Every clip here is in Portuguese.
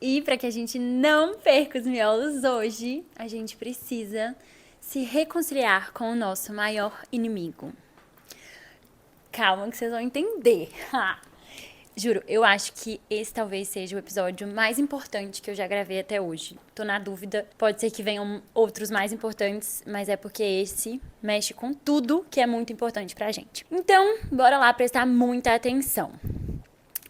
E para que a gente não perca os miolos hoje, a gente precisa se reconciliar com o nosso maior inimigo. Calma que vocês vão entender. Juro, eu acho que esse talvez seja o episódio mais importante que eu já gravei até hoje. Tô na dúvida, pode ser que venham outros mais importantes, mas é porque esse mexe com tudo que é muito importante pra gente. Então, bora lá prestar muita atenção.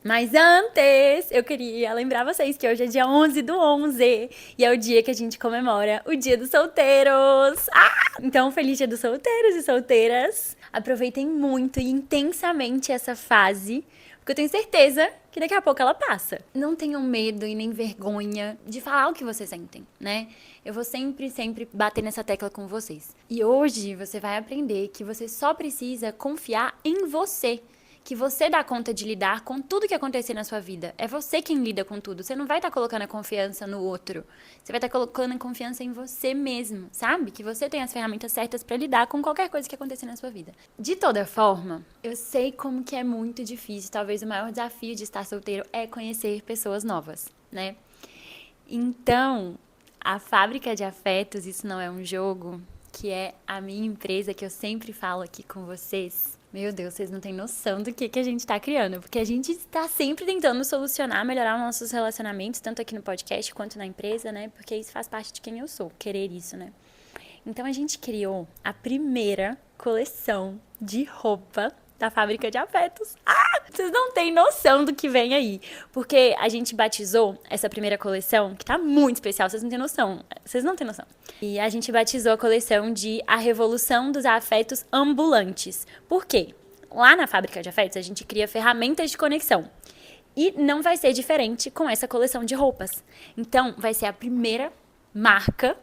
Mas antes, eu queria lembrar vocês que hoje é dia 11/11 e é o dia que a gente comemora o Dia dos Solteiros. Então, feliz Dia dos Solteiros e solteiras. Aproveitem muito e intensamente essa fase, porque eu tenho certeza que daqui a pouco ela passa. Não tenham medo e nem vergonha de falar o que vocês sentem, né? Eu vou sempre bater nessa tecla com vocês. E hoje você vai aprender que você só precisa confiar em você. Que você dá conta de lidar com tudo que acontecer na sua vida. É você quem lida com tudo. Você não vai estar colocando a confiança no outro. Você vai estar colocando a confiança em você mesmo, sabe? Que você tem as ferramentas certas pra lidar com qualquer coisa que acontecer na sua vida. De toda forma, eu sei como que é muito difícil. Talvez o maior desafio de estar solteiro é conhecer pessoas novas, né? Então, a Fábrica de Afetos, isso não é um jogo, que é a minha empresa que eu sempre falo aqui com vocês. Meu Deus, vocês não têm noção do que a gente tá criando. Porque a gente tá sempre tentando solucionar, melhorar os nossos relacionamentos, tanto aqui no podcast quanto na empresa, né? Porque isso faz parte de quem eu sou, querer isso, né? Então a gente criou a primeira coleção de roupa da Fábrica de Afetos. Vocês não têm noção do que vem aí. Porque a gente batizou essa primeira coleção, que tá muito especial, vocês não têm noção. Vocês não têm noção. E a gente batizou a coleção de A Revolução dos Afetos Ambulantes. Por quê? Lá na Fábrica de Afetos, a gente cria ferramentas de conexão. E não vai ser diferente com essa coleção de roupas. Então, vai ser a primeira marca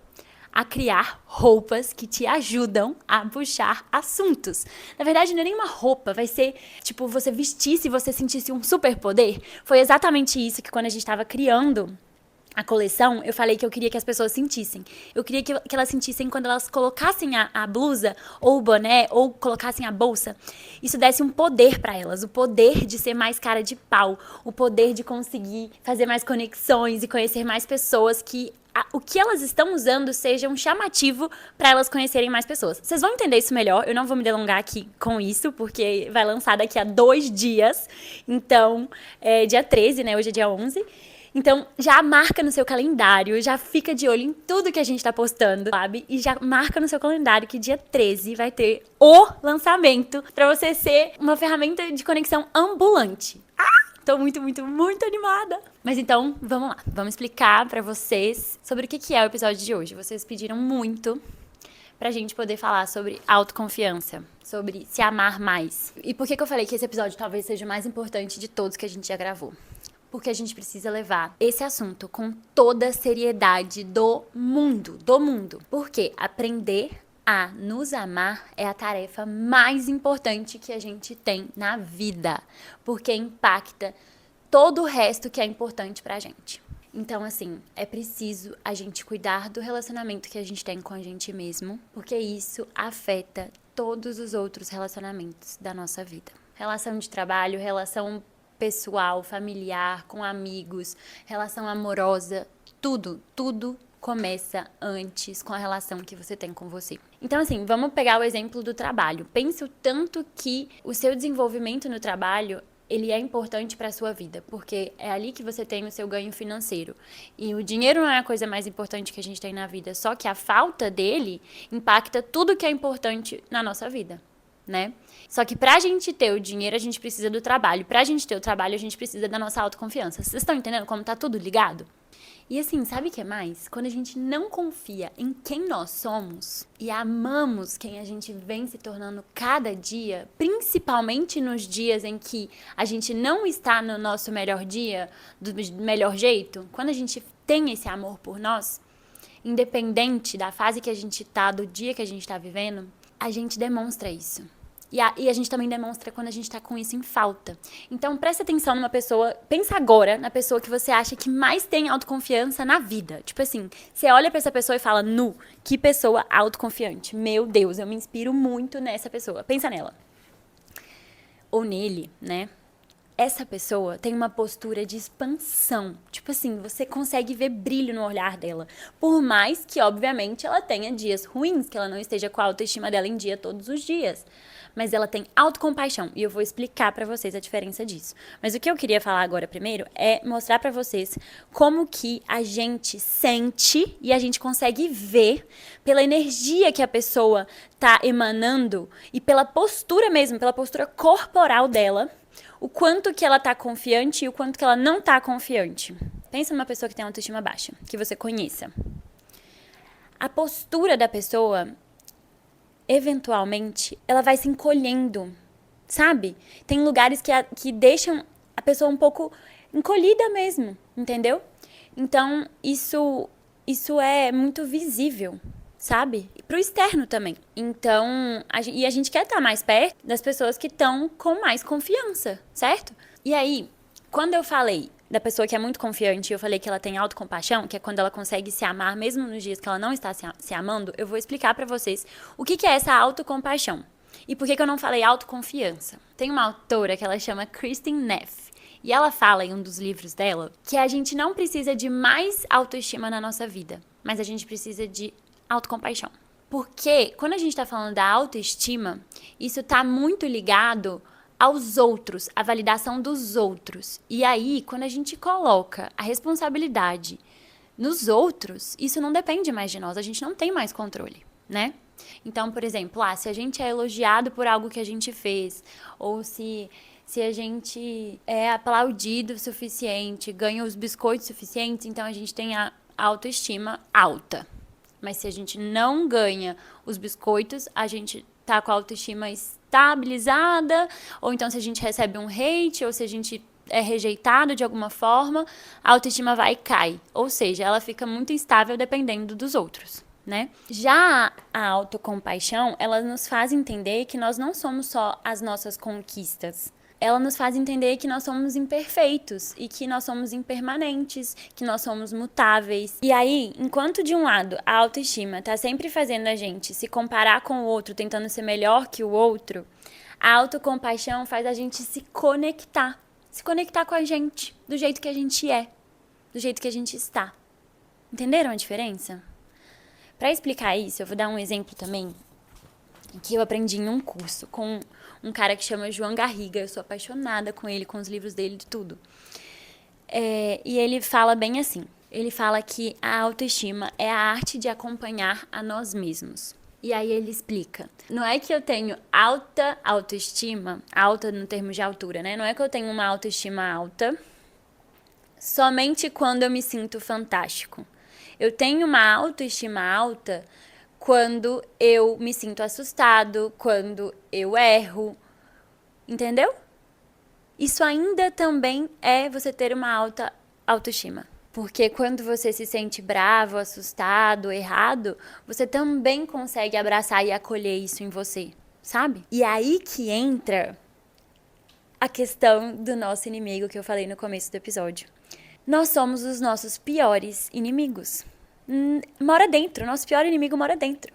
a criar roupas que te ajudam a puxar assuntos. Na verdade, não é nenhuma roupa, vai ser tipo você vestisse e você sentisse um superpoder. Foi exatamente isso que quando a gente estava criando a coleção, eu falei que eu queria que as pessoas sentissem. Eu queria que elas sentissem quando elas colocassem a blusa, ou o boné, ou colocassem a bolsa. Isso desse um poder pra elas. O poder de ser mais cara de pau. O poder de conseguir fazer mais conexões e conhecer mais pessoas que o que elas estão usando seja um chamativo para elas conhecerem mais pessoas. Vocês vão entender isso melhor, eu não vou me delongar aqui com isso, porque vai lançar daqui a 2 dias. Então, dia 13, né? Hoje é dia 11. Então, já marca no seu calendário, já fica de olho em tudo que a gente tá postando, sabe? E já marca no seu calendário que dia 13 vai ter o lançamento pra você ser uma ferramenta de conexão ambulante. Tô muito animada. Mas então, vamos lá. Vamos explicar pra vocês sobre o que é o episódio de hoje. Vocês pediram muito pra gente poder falar sobre autoconfiança, sobre se amar mais. E por que eu falei que esse episódio talvez seja o mais importante de todos que a gente já gravou? Porque a gente precisa levar esse assunto com toda a seriedade do mundo. Porque aprender a nos amar é a tarefa mais importante que a gente tem na vida. Porque impacta todo o resto que é importante pra gente. Então, assim, é preciso a gente cuidar do relacionamento que a gente tem com a gente mesmo. Porque isso afeta todos os outros relacionamentos da nossa vida. Relação de trabalho, relação pessoal, familiar, com amigos, relação amorosa, tudo começa antes com a relação que você tem com você. Então, assim, vamos pegar o exemplo do trabalho. Pense o tanto que o seu desenvolvimento no trabalho ele é importante para a sua vida, porque é ali que você tem o seu ganho financeiro. E o dinheiro não é a coisa mais importante que a gente tem na vida, só que a falta dele impacta tudo que é importante na nossa vida, né? Só que pra gente ter o dinheiro, a gente precisa do trabalho. Pra gente ter o trabalho, a gente precisa da nossa autoconfiança. Vocês estão entendendo como tá tudo ligado? E assim, sabe o que é mais? Quando a gente não confia em quem nós somos e amamos quem a gente vem se tornando cada dia, principalmente nos dias em que a gente não está no nosso melhor dia, do melhor jeito, quando a gente tem esse amor por nós, independente da fase que a gente tá, do dia que a gente tá vivendo, a gente demonstra isso. E a gente também demonstra quando a gente tá com isso em falta. Então, presta atenção numa pessoa, pensa agora na pessoa que você acha que mais tem autoconfiança na vida. Tipo assim, você olha pra essa pessoa e fala, que pessoa autoconfiante. Meu Deus, eu me inspiro muito nessa pessoa. Pensa nela. Ou nele, né? essa pessoa tem uma postura de expansão. Tipo assim, você consegue ver brilho no olhar dela. Por mais que, obviamente, ela tenha dias ruins, que ela não esteja com a autoestima dela em dia todos os dias. Mas ela tem autocompaixão. E eu vou explicar pra vocês a diferença disso. Mas o que eu queria falar agora primeiro é mostrar pra vocês como que a gente sente e a gente consegue ver pela energia que a pessoa tá emanando e pela postura mesmo, pela postura corporal dela, o quanto que ela tá confiante e o quanto que ela não tá confiante. Pensa numa pessoa que tem autoestima baixa, que você conheça. A postura da pessoa, eventualmente, ela vai se encolhendo, sabe? Tem lugares que deixam a pessoa um pouco encolhida mesmo, entendeu? Então, isso é muito visível, sabe? E pro externo também. Então, a gente quer estar mais perto das pessoas que estão com mais confiança, certo? E aí, quando eu falei da pessoa que é muito confiante, eu falei que ela tem autocompaixão, que é quando ela consegue se amar mesmo nos dias que ela não está se amando, eu vou explicar pra vocês o que é essa autocompaixão. E por que eu não falei autoconfiança? Tem uma autora que ela chama Kristin Neff. E ela fala em um dos livros dela que a gente não precisa de mais autoestima na nossa vida, mas a gente precisa de autocompaixão. Porque quando a gente tá falando da autoestima, isso tá muito ligado aos outros, à validação dos outros. E aí, quando a gente coloca a responsabilidade nos outros, isso não depende mais de nós, a gente não tem mais controle, né? Então, por exemplo, se a gente é elogiado por algo que a gente fez, ou se a gente é aplaudido o suficiente, ganha os biscoitos suficientes, então a gente tem a autoestima alta. Mas se a gente não ganha os biscoitos, a gente tá com a autoestima estabilizada, ou então se a gente recebe um hate, ou se a gente é rejeitado de alguma forma, a autoestima vai e cai. Ou seja, ela fica muito instável dependendo dos outros, né? Já a autocompaixão, ela nos faz entender que nós não somos só as nossas conquistas. Ela nos faz entender que nós somos imperfeitos e que nós somos impermanentes, que nós somos mutáveis. E aí, enquanto de um lado a autoestima tá sempre fazendo a gente se comparar com o outro, tentando ser melhor que o outro, a autocompaixão faz a gente se conectar com a gente, do jeito que a gente é, do jeito que a gente está. Entenderam a diferença? Para explicar isso, eu vou dar um exemplo também que eu aprendi em um curso com um cara que chama João Garriga. Eu sou apaixonada com ele, com os livros dele, de tudo. E ele fala bem assim. Ele fala que a autoestima é a arte de acompanhar a nós mesmos. E aí ele explica. Não é que eu tenho alta autoestima, alta no termo de altura, né? Não é que eu tenho uma autoestima alta somente quando eu me sinto fantástico. Eu tenho uma autoestima alta quando eu me sinto assustado, quando eu erro, entendeu? Isso ainda também é você ter uma alta autoestima. Porque quando você se sente bravo, assustado, errado, você também consegue abraçar e acolher isso em você, sabe? E aí que entra a questão do nosso inimigo que eu falei no começo do episódio. Nós somos os nossos piores inimigos. Mora dentro, nosso pior inimigo mora dentro.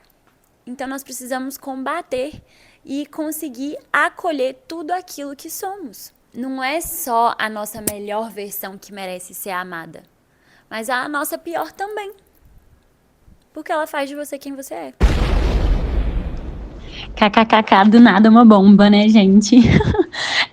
Então nós precisamos combater e conseguir acolher tudo aquilo que somos. Não é só a nossa melhor versão que merece ser amada, mas a nossa pior também. Porque ela faz de você quem você é. KKKK, do nada uma bomba, né, gente?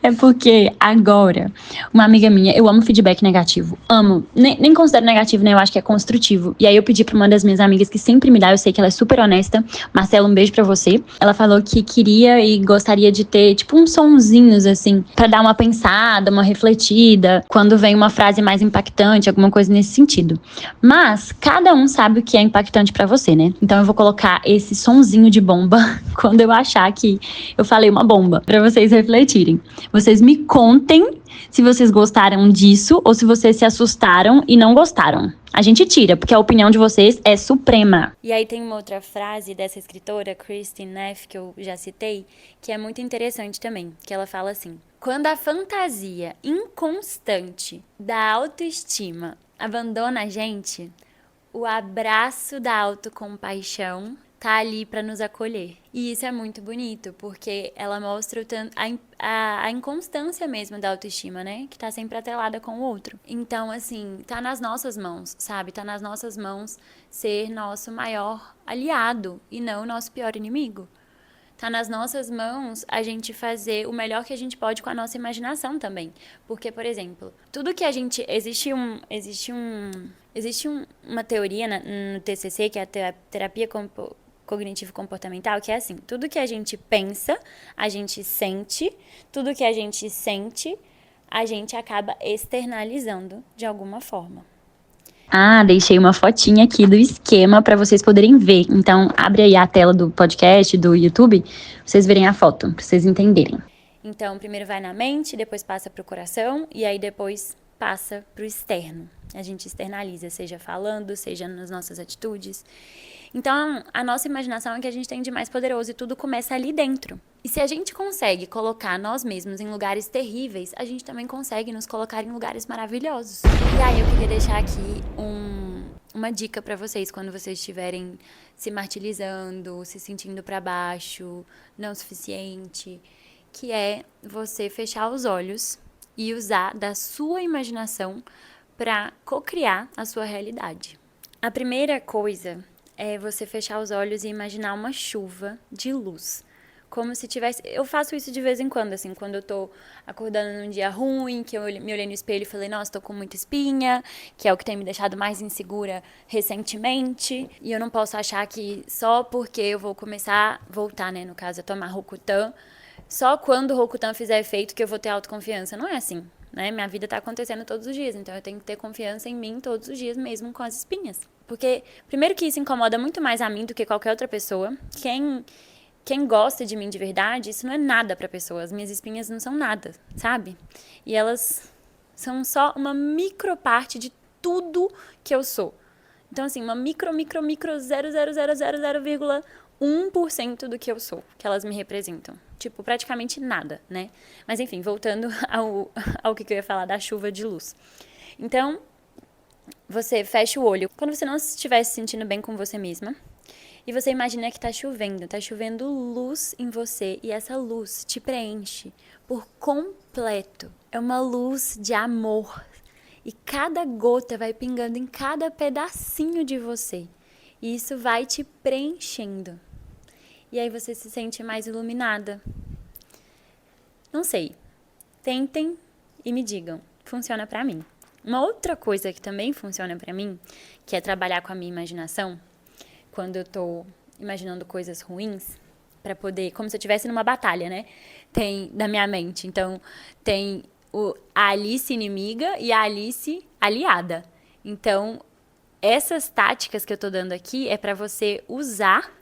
É porque agora, uma amiga minha, eu amo feedback negativo, amo, nem considero negativo, né, eu acho que é construtivo. E aí eu pedi pra uma das minhas amigas que sempre me dá, eu sei que ela é super honesta, Marcela, um beijo pra você. Ela falou que queria e gostaria de ter, tipo, uns sonzinhos, assim, pra dar uma pensada, uma refletida, quando vem uma frase mais impactante, alguma coisa nesse sentido. Mas, cada um sabe o que é impactante pra você, né? Então eu vou colocar esse sonzinho de bomba quando eu achar que eu falei uma bomba, pra vocês refletirem. Vocês me contem se vocês gostaram disso ou se vocês se assustaram e não gostaram. A gente tira, porque a opinião de vocês é suprema. E aí tem uma outra frase dessa escritora, Kristin Neff, que eu já citei, que é muito interessante também, que ela fala assim: quando a fantasia inconstante da autoestima abandona a gente, o abraço da autocompaixão tá ali pra nos acolher. E isso é muito bonito, porque ela mostra a inconstância mesmo da autoestima, né? Que tá sempre atrelada com o outro. Então, assim, tá nas nossas mãos, sabe? Tá nas nossas mãos ser nosso maior aliado e não nosso pior inimigo. Tá nas nossas mãos a gente fazer o melhor que a gente pode com a nossa imaginação também. Porque, por exemplo, tudo que a gente... Uma teoria no TCC, que é a terapia cognitivo-comportamental, que é assim, tudo que a gente pensa, a gente sente, tudo que a gente acaba externalizando de alguma forma. Ah, deixei uma fotinha aqui do esquema para vocês poderem ver. Então, abre aí a tela do podcast, do YouTube, pra vocês verem a foto, pra vocês entenderem. Então, primeiro vai na mente, depois passa pro coração e aí depois passa pro externo. A gente externaliza, seja falando, seja nas nossas atitudes. Então, a nossa imaginação é o que a gente tem de mais poderoso e tudo começa ali dentro. E se a gente consegue colocar nós mesmos em lugares terríveis, a gente também consegue nos colocar em lugares maravilhosos. E aí eu queria deixar aqui uma dica pra vocês quando vocês estiverem se martirizando, se sentindo pra baixo, não o suficiente, que é você fechar os olhos e usar da sua imaginação para cocriar a sua realidade. A primeira coisa é você fechar os olhos e imaginar uma chuva de luz. Como se tivesse... Eu faço isso de vez em quando, assim, quando eu tô acordando num dia ruim, que eu me olhei no espelho e falei, nossa, tô com muita espinha, que é o que tem me deixado mais insegura recentemente. E eu não posso achar que só porque eu vou começar, voltar, né, no caso, a tomar Rocutan, só quando o Rocutan fizer efeito que eu vou ter autoconfiança. Não é assim, né? Minha vida tá acontecendo todos os dias, então eu tenho que ter confiança em mim todos os dias, mesmo com as espinhas. Porque, primeiro que isso incomoda muito mais a mim do que qualquer outra pessoa. Quem gosta de mim de verdade, isso não é nada pra pessoa. As minhas espinhas não são nada, sabe? E elas são só uma micro parte de tudo que eu sou. Então, assim, uma micro 0,1% do que eu sou, que elas me representam. Tipo, praticamente nada, né? Mas, enfim, voltando ao que eu ia falar da chuva de luz. Então, você fecha o olho quando você não estiver se sentindo bem com você mesma. E você imagina que tá chovendo luz em você e essa luz te preenche por completo. É uma luz de amor. E cada gota vai pingando em cada pedacinho de você. E isso vai te preenchendo. E aí você se sente mais iluminada. Não sei. Tentem e me digam. Funciona pra mim. Uma outra coisa que também funciona pra mim, que é trabalhar com a minha imaginação, quando eu tô imaginando coisas ruins, pra poder, como se eu estivesse numa batalha, né? Tem na minha mente. Então, tem a Alice inimiga e a Alice aliada. Então, essas táticas que eu tô dando aqui é pra você usar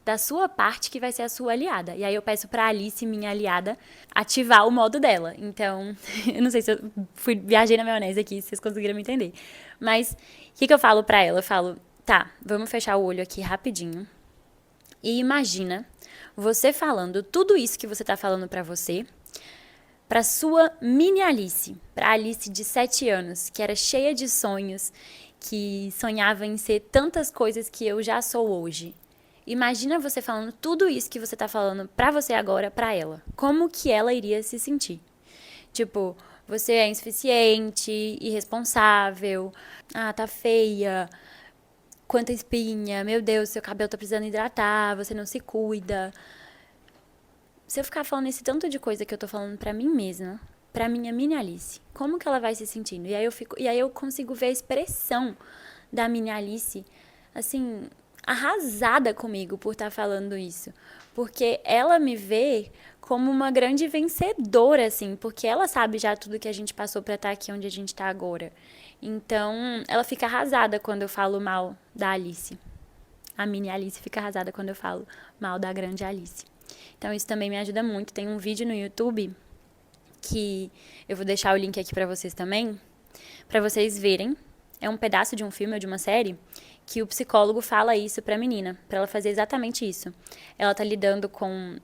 da sua parte que vai ser a sua aliada. E aí eu peço pra Alice, minha aliada, ativar o modo dela. Então, eu não sei se eu viajei na maionese aqui, se vocês conseguiram me entender. Mas, o que eu falo pra ela? Eu falo, tá, vamos fechar o olho aqui rapidinho. E imagina você falando tudo isso que você tá falando pra você, pra sua mini Alice, pra Alice de 7 anos, que era cheia de sonhos, que sonhava em ser tantas coisas que eu já sou hoje. Imagina você falando tudo isso que você tá falando pra você agora, pra ela. Como que ela iria se sentir? Tipo, você é insuficiente, irresponsável, tá feia, quanta espinha, meu Deus, seu cabelo tá precisando hidratar, você não se cuida. Se eu ficar falando esse tanto de coisa que eu tô falando pra mim mesma, pra minha mini Alice, como que ela vai se sentindo? E aí eu consigo ver a expressão da mini Alice, assim, arrasada comigo por estar falando isso. Porque ela me vê como uma grande vencedora, assim, porque ela sabe já tudo que a gente passou pra estar aqui onde a gente tá agora. Então, ela fica arrasada quando eu falo mal da Alice. A mini Alice fica arrasada quando eu falo mal da grande Alice. Então, isso também me ajuda muito. Tem um vídeo no YouTube que eu vou deixar o link aqui pra vocês também, pra vocês verem. É um pedaço de um filme ou de uma série que o psicólogo fala isso pra menina, pra ela fazer exatamente isso. Ela tá lidando com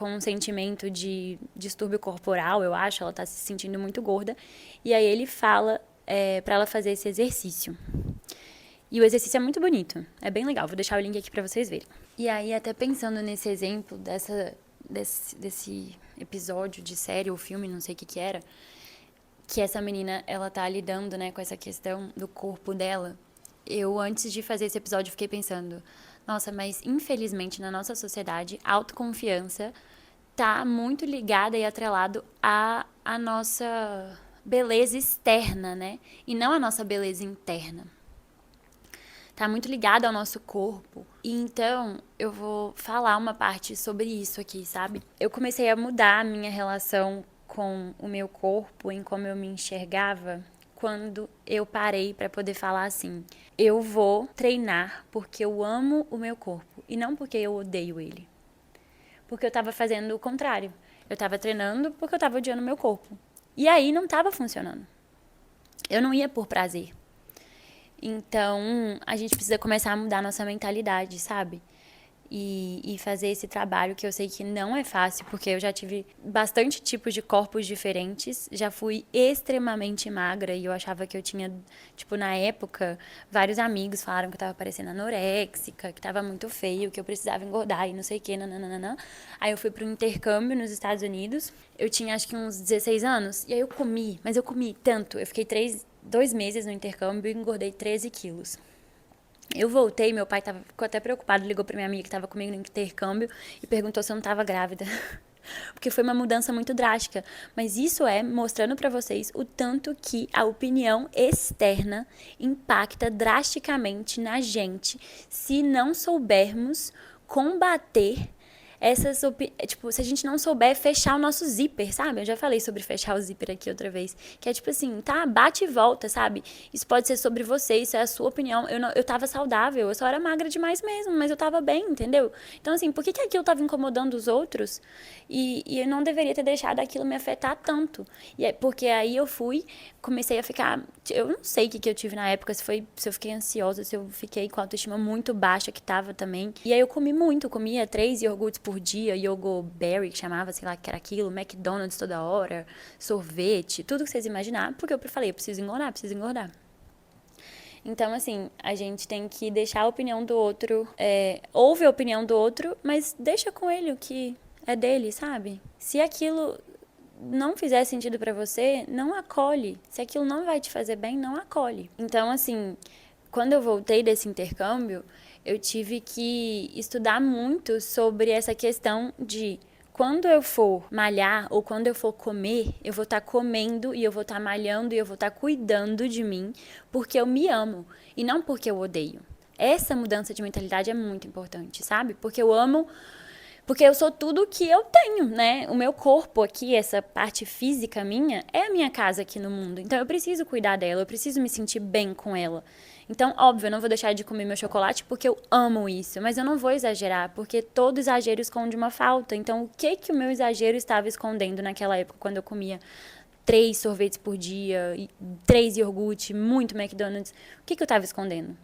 um sentimento de distúrbio corporal, eu acho, ela tá se sentindo muito gorda, e aí ele fala pra ela fazer esse exercício. E o exercício é muito bonito, é bem legal, vou deixar o link aqui pra vocês verem. E aí, até pensando nesse exemplo desse episódio de série ou filme, não sei o que era, que essa menina, ela tá lidando, né, com essa questão do corpo dela. Eu, antes de fazer esse episódio, fiquei pensando, nossa, mas infelizmente na nossa sociedade, a autoconfiança tá muito ligada e atrelado à nossa beleza externa, né? E não à nossa beleza interna. Tá muito ligada ao nosso corpo. E então, eu vou falar uma parte sobre isso aqui, sabe? Eu comecei a mudar a minha relação com o meu corpo, em como eu me enxergava, quando eu parei para poder falar assim: eu vou treinar porque eu amo o meu corpo e não porque eu odeio ele. Porque eu tava fazendo o contrário. Eu tava treinando porque eu tava odiando o meu corpo. E aí não tava funcionando. Eu não ia por prazer. Então, a gente precisa começar a mudar a nossa mentalidade, sabe? E fazer esse trabalho que eu sei que não é fácil, porque eu já tive bastante tipos de corpos diferentes, já fui extremamente magra e eu achava que eu tinha, tipo, na época, vários amigos falaram que eu tava parecendo anoréxica, que tava muito feio, que eu precisava engordar e não sei o que, nananana. Aí eu fui pro intercâmbio nos Estados Unidos, eu tinha acho que uns 16 anos, e aí eu comi, mas eu comi tanto, eu fiquei 2 meses no intercâmbio e engordei 13 quilos. Eu voltei, meu pai ficou até preocupado, ligou pra minha amiga que tava comigo no intercâmbio e perguntou se eu não tava grávida. Porque foi uma mudança muito drástica. Mas isso é mostrando pra vocês o tanto que a opinião externa impacta drasticamente na gente se não soubermos combater tipo, se a gente não souber fechar o nosso zíper, sabe? Eu já falei sobre fechar o zíper aqui outra vez. Que é tipo assim, tá, bate e volta, sabe? Isso pode ser sobre você, isso é a sua opinião. Eu tava saudável, eu só era magra demais mesmo, mas eu tava bem, entendeu? Então, assim, por que aquilo tava incomodando os outros? E eu não deveria ter deixado aquilo me afetar tanto. E é porque aí comecei a ficar. Eu não sei o que eu tive na época, se eu fiquei ansiosa, se eu fiquei com a autoestima muito baixa, que tava também. E aí eu comi muito, comia 3 iogurtes por dia, Yogoberry, que chamava, sei lá, que era aquilo, McDonald's toda hora, sorvete, tudo que vocês imaginarem, porque eu falei, eu preciso engordar, preciso engordar. Então, assim, a gente tem que deixar a opinião do outro, ouve a opinião do outro, mas deixa com ele o que é dele, sabe? Se aquilo não fizer sentido pra você, não acolhe. Se aquilo não vai te fazer bem, não acolhe. Então, assim, quando eu voltei desse intercâmbio, eu tive que estudar muito sobre essa questão de quando eu for malhar ou quando eu for comer, eu vou estar comendo e eu vou estar malhando e eu vou estar cuidando de mim porque eu me amo e não porque eu odeio. Essa mudança de mentalidade é muito importante, sabe? Porque eu amo, porque eu sou tudo que eu tenho, né? O meu corpo aqui, essa parte física minha, é a minha casa aqui no mundo. Então eu preciso cuidar dela, eu preciso me sentir bem com ela. Então, óbvio, eu não vou deixar de comer meu chocolate porque eu amo isso, mas eu não vou exagerar, porque todo exagero esconde uma falta. Então, o que o meu exagero estava escondendo naquela época, quando eu comia 3 sorvetes por dia, 3 iogurtes, muito McDonald's? O que eu estava escondendo?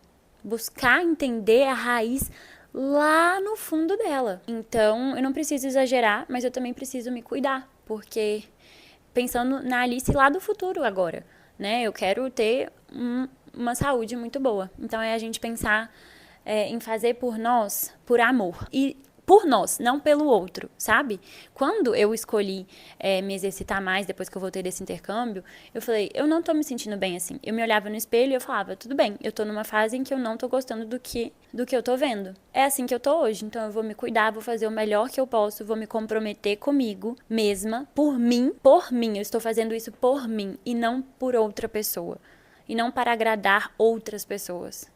Buscar entender a raiz lá no fundo dela. Então, eu não preciso exagerar, mas eu também preciso me cuidar, porque pensando na Alice lá do futuro agora, né? Eu quero ter uma saúde muito boa. Então é a gente pensar em fazer por nós, por amor. E por nós, não pelo outro, sabe? Quando eu escolhi me exercitar mais, depois que eu voltei desse intercâmbio, eu falei, eu não tô me sentindo bem assim. Eu me olhava no espelho e eu falava, tudo bem, eu tô numa fase em que eu não tô gostando do que eu tô vendo. É assim que eu tô hoje, então eu vou me cuidar, vou fazer o melhor que eu posso, vou me comprometer comigo mesma, por mim. Eu estou fazendo isso por mim e não por outra pessoa. E não para agradar outras pessoas.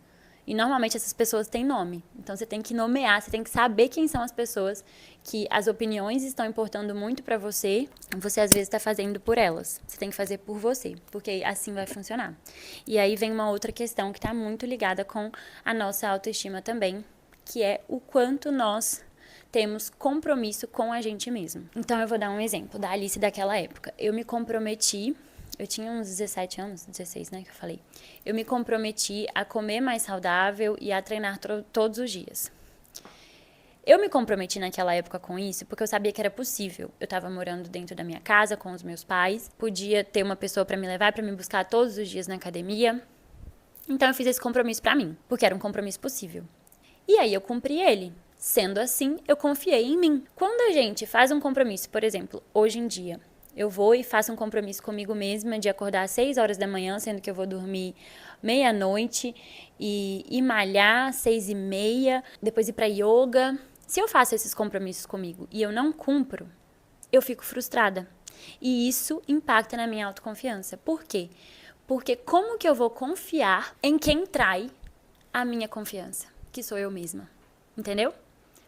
E normalmente essas pessoas têm nome. Então você tem que nomear, você tem que saber quem são as pessoas que as opiniões estão importando muito pra você. Você às vezes tá fazendo por elas. Você tem que fazer por você, porque assim vai funcionar. E aí vem uma outra questão que tá muito ligada com a nossa autoestima também, que é o quanto nós temos compromisso com a gente mesmo. Então eu vou dar um exemplo da Alice daquela época. Eu me comprometi. Eu tinha uns 17 anos, 16, né, que eu falei. Eu me comprometi a comer mais saudável e a treinar todos os dias. Eu me comprometi naquela época com isso porque eu sabia que era possível. Eu estava morando dentro da minha casa com os meus pais, podia ter uma pessoa para me levar, para me buscar todos os dias na academia. Então eu fiz esse compromisso pra mim, porque era um compromisso possível. E aí eu cumpri ele. Sendo assim, eu confiei em mim. Quando a gente faz um compromisso, por exemplo, hoje em dia, eu vou e faço um compromisso comigo mesma de acordar às 6 horas da manhã, sendo que eu vou dormir meia-noite e malhar às 6h30, depois ir pra yoga. Se eu faço esses compromissos comigo e eu não cumpro, eu fico frustrada. E isso impacta na minha autoconfiança. Por quê? Porque como que eu vou confiar em quem trai a minha confiança, que sou eu mesma? Entendeu?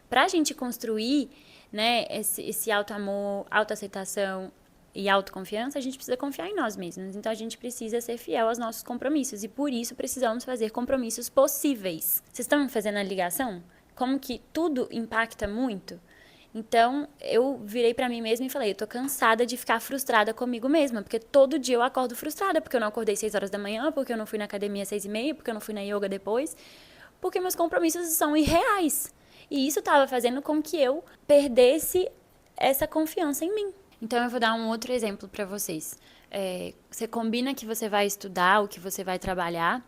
Pra gente construir, né, esse auto-amor, autoaceitação e autoconfiança, a gente precisa confiar em nós mesmos. Então a gente precisa ser fiel aos nossos compromissos. E por isso precisamos fazer compromissos possíveis. Vocês estão fazendo a ligação? Como que tudo impacta muito? Então, eu virei pra mim mesma e falei, eu tô cansada de ficar frustrada comigo mesma, porque todo dia eu acordo frustrada, porque eu não acordei 6 horas da manhã, porque eu não fui na academia às 6h30, porque eu não fui na yoga depois, porque meus compromissos são irreais. E isso tava fazendo com que eu perdesse essa confiança em mim. Então, eu vou dar um outro exemplo pra vocês. Você combina que você vai estudar, ou que você vai trabalhar,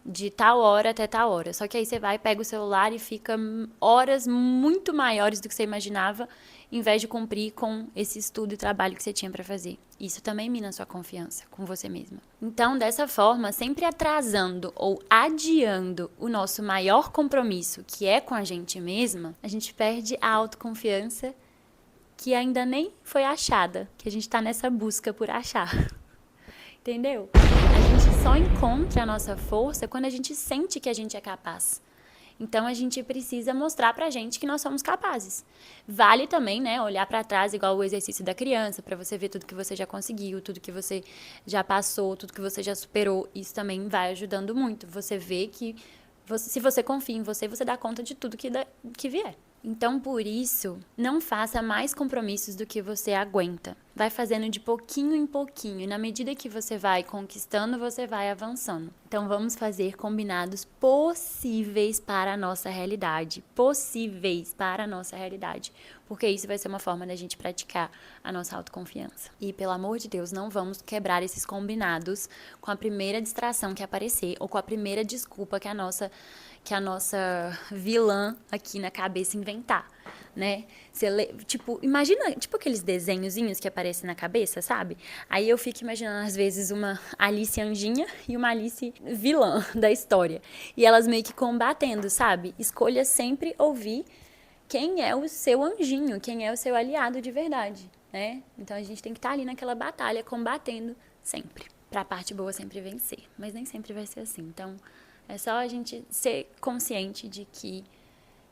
de tal hora até tal hora. Só que aí você vai, pega o celular e fica horas muito maiores do que você imaginava, em vez de cumprir com esse estudo e trabalho que você tinha para fazer. Isso também mina a sua confiança com você mesma. Então, dessa forma, sempre atrasando ou adiando o nosso maior compromisso, que é com a gente mesma, a gente perde a autoconfiança que ainda nem foi achada, que a gente tá nessa busca por achar. Entendeu? A gente só encontra a nossa força quando a gente sente que a gente é capaz. Então a gente precisa mostrar pra gente que nós somos capazes. Vale também, né, olhar pra trás igual o exercício da criança, pra você ver tudo que você já conseguiu, tudo que você já passou, tudo que você já superou. Isso também vai ajudando muito. Você vê que se você confia em você, você dá conta de tudo que vier. Então, por isso, não faça mais compromissos do que você aguenta. Vai fazendo de pouquinho em pouquinho. E na medida que você vai conquistando, você vai avançando. Então, vamos fazer combinados possíveis para a nossa realidade. Possíveis para a nossa realidade. Porque isso vai ser uma forma da gente praticar a nossa autoconfiança. E, pelo amor de Deus, não vamos quebrar esses combinados com a primeira distração que aparecer ou com a primeira desculpa que a nossa vilã aqui na cabeça inventar, né? Imagina, aqueles desenhozinhos que aparecem na cabeça, sabe? Aí eu fico imaginando, às vezes, uma Alice anjinha e uma Alice vilã da história. E elas meio que combatendo, sabe? Escolha sempre ouvir quem é o seu anjinho, quem é o seu aliado de verdade, né? Então a gente tem que estar ali naquela batalha, combatendo sempre, pra parte boa sempre vencer. Mas nem sempre vai ser assim, então é só a gente ser consciente de que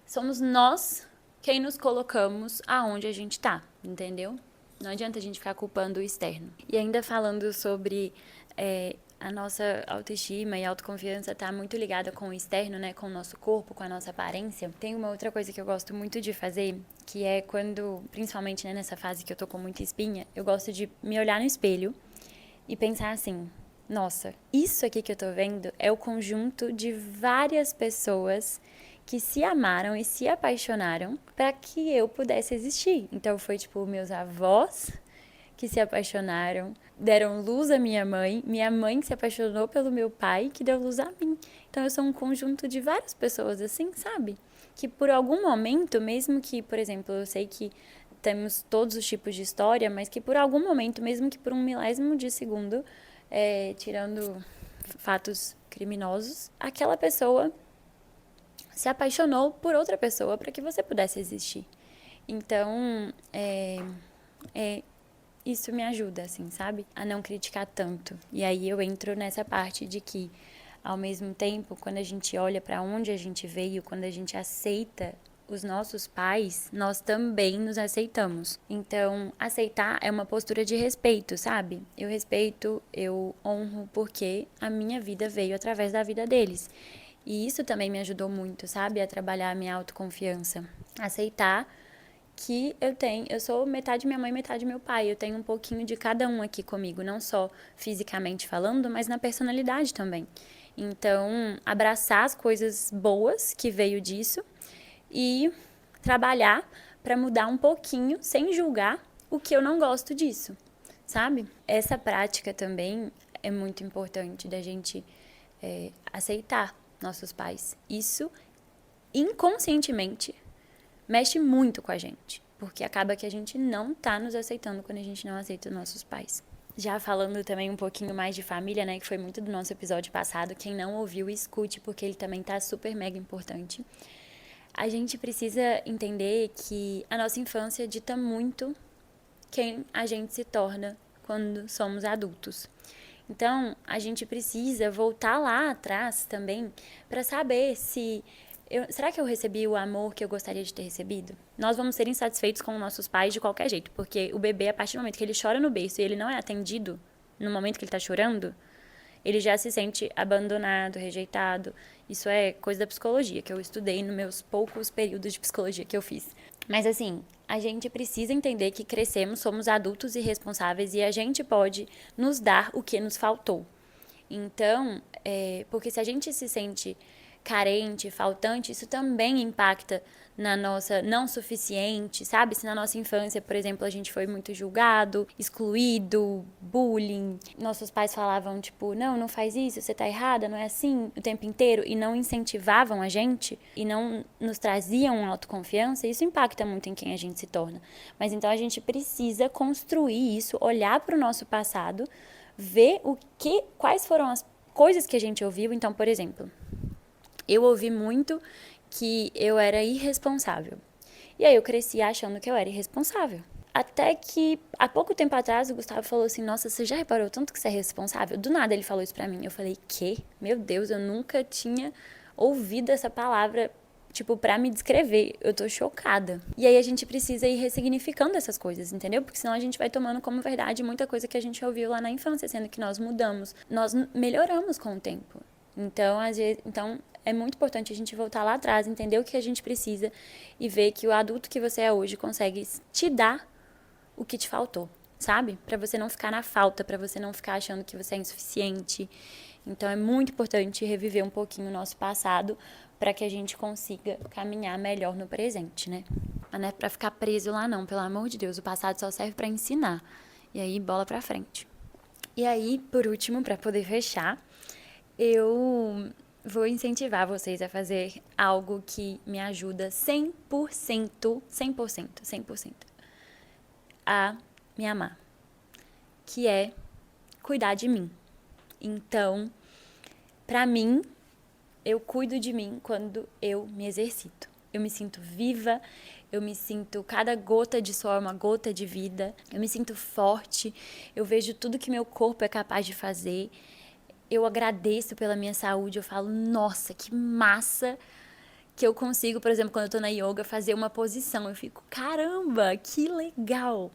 somos nós quem nos colocamos aonde a gente tá, entendeu? Não adianta a gente ficar culpando o externo. E ainda falando sobre a nossa autoestima e autoconfiança tá muito ligada com o externo, né? Com o nosso corpo, com a nossa aparência. Tem uma outra coisa que eu gosto muito de fazer, que é quando, principalmente, né, nessa fase que eu tô com muita espinha, eu gosto de me olhar no espelho e pensar assim, nossa, isso aqui que eu tô vendo é o conjunto de várias pessoas que se amaram e se apaixonaram para que eu pudesse existir. Então foi tipo meus avós que se apaixonaram, deram luz à minha mãe que se apaixonou pelo meu pai, que deu luz a mim. Então eu sou um conjunto de várias pessoas assim, sabe? Que por algum momento, mesmo que, por exemplo, eu sei que temos todos os tipos de história, mas que por algum momento, mesmo que por um milésimo de segundo, tirando fatos criminosos, aquela pessoa se apaixonou por outra pessoa para que você pudesse existir. Então, isso me ajuda, assim, sabe? A não criticar tanto. E aí eu entro nessa parte de que, ao mesmo tempo, quando a gente olha para onde a gente veio, quando a gente aceita os nossos pais, nós também nos aceitamos. Então, aceitar é uma postura de respeito, sabe? Eu respeito, eu honro, porque a minha vida veio através da vida deles. E isso também me ajudou muito, sabe? A trabalhar a minha autoconfiança. Aceitar que eu sou metade minha mãe, metade meu pai. Eu tenho um pouquinho de cada um aqui comigo, não só fisicamente falando, mas na personalidade também. Então, abraçar as coisas boas que veio disso e trabalhar para mudar um pouquinho, sem julgar, o que eu não gosto disso, sabe? Essa prática também é muito importante da gente aceitar nossos pais. Isso, inconscientemente, mexe muito com a gente, porque acaba que a gente não tá nos aceitando quando a gente não aceita os nossos pais. Já falando também um pouquinho mais de família, né, que foi muito do nosso episódio passado, quem não ouviu, escute, porque ele também tá super mega importante. A gente precisa entender que a nossa infância dita muito quem a gente se torna quando somos adultos. Então, a gente precisa voltar lá atrás também para saber se será que eu recebi o amor que eu gostaria de ter recebido? Nós vamos ser insatisfeitos com nossos pais de qualquer jeito, porque o bebê, a partir do momento que ele chora no berço e ele não é atendido no momento que ele está chorando, ele já se sente abandonado, rejeitado. Isso é coisa da psicologia, que eu estudei nos meus poucos períodos de psicologia que eu fiz. Mas assim, a gente precisa entender que crescemos, somos adultos e responsáveis e a gente pode nos dar o que nos faltou. Então, porque se a gente se sente carente, faltante, isso também impacta na nossa não suficiente, sabe? Se na nossa infância, por exemplo, a gente foi muito julgado, excluído, bullying, nossos pais falavam, tipo, não faz isso, você tá errada, não é assim, o tempo inteiro, e não incentivavam a gente, e não nos traziam autoconfiança, isso impacta muito em quem a gente se torna. Mas então a gente precisa construir isso, olhar para o nosso passado, ver quais foram as coisas que a gente ouviu. Então, por exemplo, eu ouvi muito que eu era irresponsável. E aí eu cresci achando que eu era irresponsável. Até que, há pouco tempo atrás, o Gustavo falou assim, nossa, você já reparou tanto que você é responsável? Do nada ele falou isso pra mim. Eu falei, quê? Meu Deus, eu nunca tinha ouvido essa palavra, tipo, pra me descrever. Eu tô chocada. E aí a gente precisa ir ressignificando essas coisas, entendeu? Porque senão a gente vai tomando como verdade muita coisa que a gente ouviu lá na infância, sendo que nós mudamos. Nós melhoramos com o tempo. Então, às vezes, é muito importante a gente voltar lá atrás, entender o que a gente precisa e ver que o adulto que você é hoje consegue te dar o que te faltou, sabe? Pra você não ficar na falta, pra você não ficar achando que você é insuficiente. Então, é muito importante reviver um pouquinho o nosso passado pra que a gente consiga caminhar melhor no presente, né? Mas não é pra ficar preso lá não, pelo amor de Deus. O passado só serve pra ensinar. E aí, bola pra frente. E aí, por último, pra poder fechar, eu vou incentivar vocês a fazer algo que me ajuda 100% a me amar, que é cuidar de mim. Então, pra mim, eu cuido de mim quando eu me exercito. Eu me sinto viva, eu me sinto, cada gota de suor é uma gota de vida, eu me sinto forte, eu vejo tudo que meu corpo é capaz de fazer. Eu agradeço pela minha saúde, eu falo, nossa, que massa que eu consigo, por exemplo, quando eu tô na yoga, fazer uma posição. Eu fico, caramba, que legal!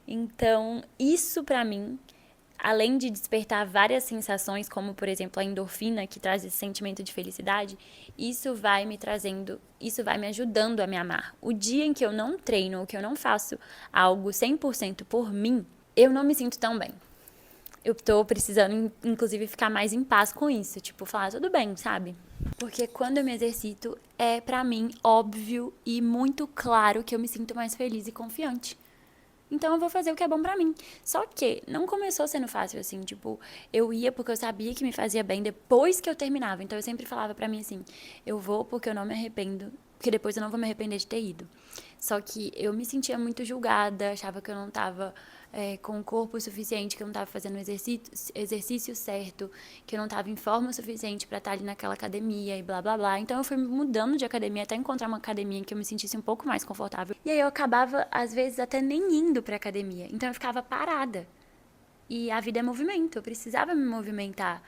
Então, isso pra mim, além de despertar várias sensações, como, por exemplo, a endorfina, que traz esse sentimento de felicidade, isso vai me ajudando a me amar. O dia em que eu não treino, ou que eu não faço algo 100% por mim, eu não me sinto tão bem. Eu tô precisando, inclusive, ficar mais em paz com isso. Tipo, falar, tudo bem, sabe? Porque quando eu me exercito, é pra mim óbvio e muito claro que eu me sinto mais feliz e confiante. Então eu vou fazer o que é bom pra mim. Só que não começou sendo fácil, assim, tipo, eu ia porque eu sabia que me fazia bem depois que eu terminava. Então eu sempre falava pra mim assim, eu vou porque eu não me arrependo, porque depois eu não vou me arrepender de ter ido. Só que eu me sentia muito julgada, achava que eu não tava com o corpo suficiente, que eu não tava fazendo o exercício certo, que eu não tava em forma o suficiente pra estar ali naquela academia e blá blá blá. Então eu fui mudando de academia até encontrar uma academia em que eu me sentisse um pouco mais confortável. E aí eu acabava, às vezes, até nem indo pra academia. Então eu ficava parada. E a vida é movimento, eu precisava me movimentar.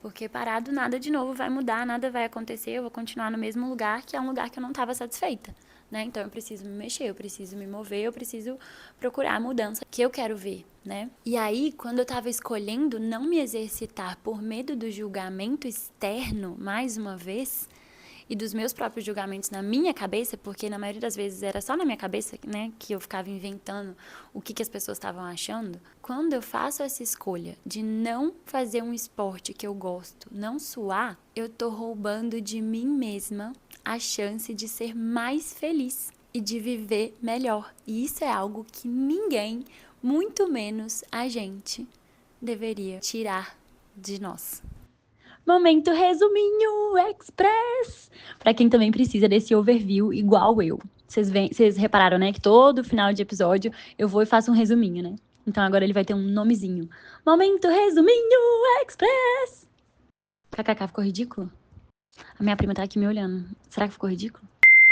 Porque parado nada de novo vai mudar, nada vai acontecer, eu vou continuar no mesmo lugar, que é um lugar que eu não estava satisfeita, né? Então eu preciso me mexer, eu preciso me mover, eu preciso procurar a mudança que eu quero ver, né? E aí, quando eu estava escolhendo não me exercitar por medo do julgamento externo, mais uma vez, e dos meus próprios julgamentos na minha cabeça, porque na maioria das vezes era só na minha cabeça, né, que eu ficava inventando o que as pessoas estavam achando. Quando eu faço essa escolha de não fazer um esporte que eu gosto, não suar, eu tô roubando de mim mesma a chance de ser mais feliz e de viver melhor. E isso é algo que ninguém, muito menos a gente, deveria tirar de nós. Momento resuminho express. Pra quem também precisa desse overview igual eu. Vocês repararam, né, que todo final de episódio eu vou e faço um resuminho, né? Então agora ele vai ter um nomezinho. Momento resuminho express. KKK, ficou ridículo? A minha prima tá aqui me olhando. Será que ficou ridículo?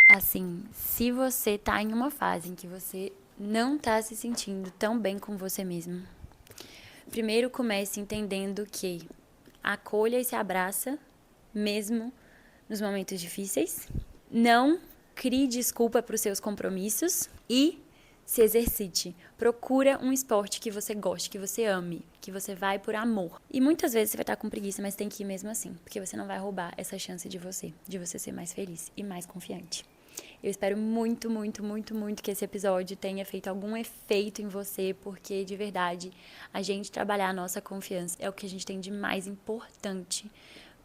Assim, se você tá em uma fase em que você não tá se sentindo tão bem com você mesmo, primeiro comece entendendo que acolha e se abraça, mesmo nos momentos difíceis. Não crie desculpa para os seus compromissos e se exercite. Procura um esporte que você goste, que você ame, que você vai por amor. E muitas vezes você vai estar com preguiça, mas tem que ir mesmo assim, porque você não vai roubar essa chance de você ser mais feliz e mais confiante. Eu espero muito, muito, muito, muito que esse episódio tenha feito algum efeito em você, porque de verdade, a gente trabalhar a nossa confiança é o que a gente tem de mais importante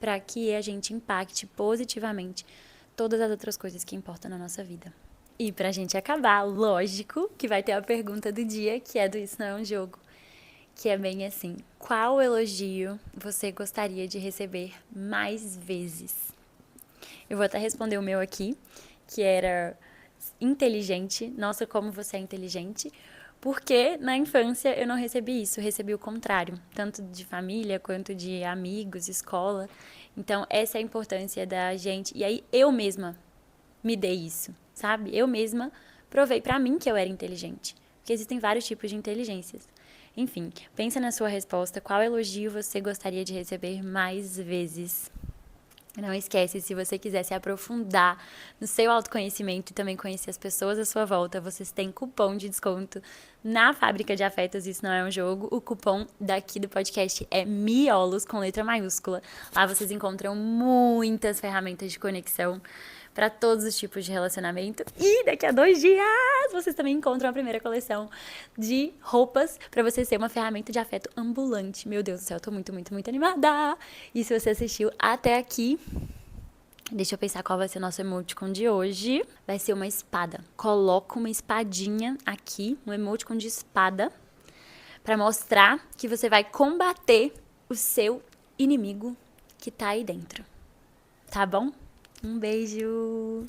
para que a gente impacte positivamente todas as outras coisas que importam na nossa vida. E pra gente acabar, lógico que vai ter a pergunta do dia, que é do Isso Não é um Jogo, que é bem assim: qual elogio você gostaria de receber mais vezes? Eu vou até responder o meu aqui, que era inteligente. Nossa, como você é inteligente. Porque na infância eu não recebi isso, eu recebi o contrário, tanto de família quanto de amigos, escola. Então, essa é a importância da gente. E aí, eu mesma me dei isso, sabe? Eu mesma provei pra mim que eu era inteligente. Porque existem vários tipos de inteligências. Enfim, pensa na sua resposta. Qual elogio você gostaria de receber mais vezes? Não esquece, se você quiser se aprofundar no seu autoconhecimento e também conhecer as pessoas à sua volta, vocês têm cupom de desconto na Fábrica de Afetos, Isso Não é um Jogo. O cupom daqui do podcast é MIOLOS, com letra maiúscula. Lá vocês encontram muitas ferramentas de conexão para todos os tipos de relacionamento. E daqui a 2 dias vocês também encontram a primeira coleção de roupas para você ser uma ferramenta de afeto ambulante. Meu Deus do céu, eu tô muito, muito, muito animada. E se você assistiu até aqui, deixa eu pensar qual vai ser o nosso emoticon de hoje. Vai ser uma espada. Coloca uma espadinha aqui, um emoticon de espada, para mostrar que você vai combater o seu inimigo que tá aí dentro. Tá bom? Um beijo!